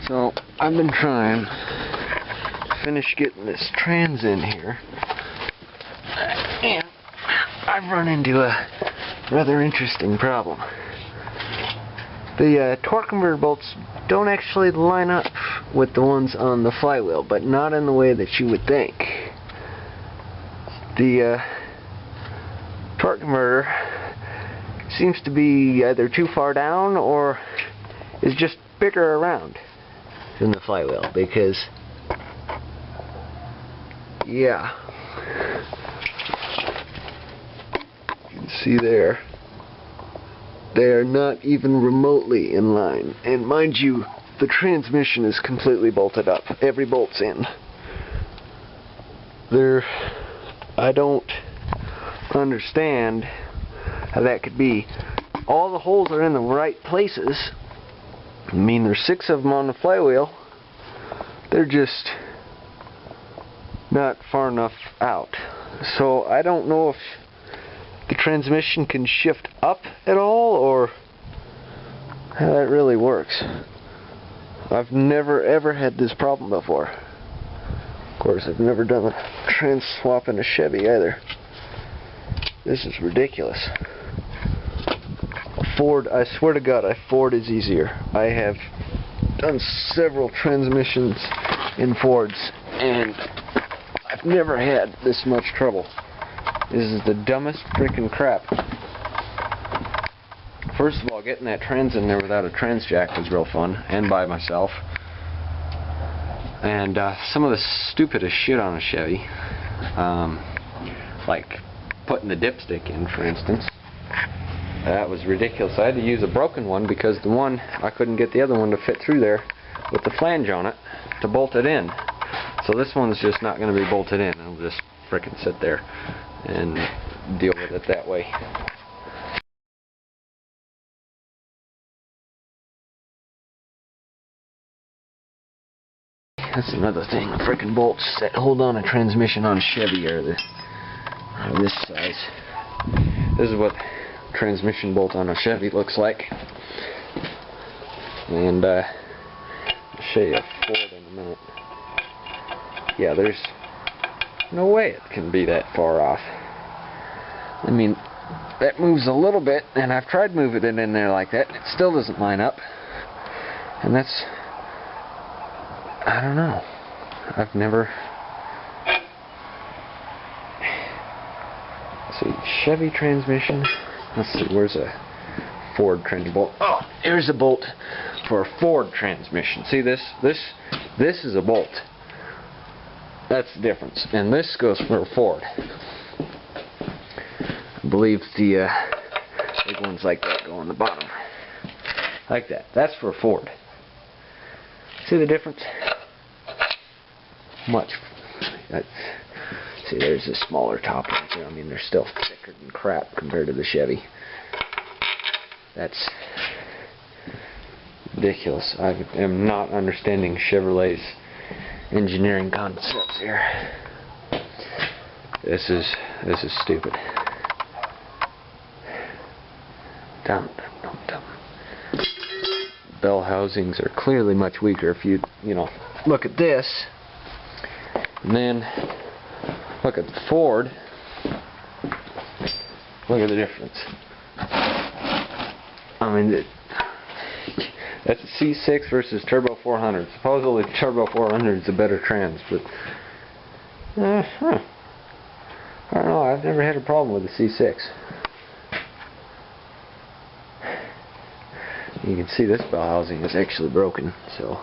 So I've been trying to finish getting this trans in here, and I've run into a rather interesting problem. The torque converter bolts don't actually line up with the ones on the flywheel, but not in the way that you would think. The torque converter seems to be either too far down or is just bigger around than the flywheel, because yeah, you can see there, they are not even remotely in line. And mind you, the transmission is completely bolted up. Every bolt's in. I don't understand how that could be. All the holes are in the right places. I mean, there's 6 of them on the flywheel. They're just not far enough out. So I don't know if the transmission can shift up at all, or how that really works. I've never ever had this problem before. Of course, I've never done a trans swap in a Chevy either. This is ridiculous. Ford, I swear to God, Ford is easier. I have done several transmissions in Fords, and I've never had this much trouble. This is the dumbest freaking crap. First of all, getting that trans in there without a trans jack was real fun, and by myself. And some of the stupidest shit on a Chevy, like putting the dipstick in, for instance. That was ridiculous. I had to use a broken one because the one, I couldn't get the other one to fit through there with the flange on it to bolt it in. So this one's just not going to be bolted in. It'll just frickin' sit there and deal with it that way. That's another thing. The frickin' bolts that hold on a transmission on Chevy are this size. This is what transmission bolt on a Chevy looks like, and I'll show you a Ford in a minute. Yeah, there's no way it can be that far off. I mean, that moves a little bit, and I've tried moving it in there like that, and it still doesn't line up. And that's, I don't know, I've never. See, Chevy transmission. Let's see, where's a Ford trans bolt? Oh, here's a bolt for a Ford transmission. See this? This is a bolt. That's the difference. And this goes for a Ford. I believe the big ones like that go on the bottom. Like that. That's for a Ford. See the difference? Much. See, there's a smaller top one too. I mean, they're still thicker than crap compared to the Chevy. That's ridiculous. I am not understanding Chevrolet's engineering concepts here. This is stupid. Dumb. Bell housings are clearly much weaker if you look at this, and then look at the Ford. Look at the difference. I mean, that's a C6 versus Turbo 400. Supposedly Turbo 400 is a better trans, but I don't know. I've never had a problem with the C6. You can see this bell housing is actually broken, so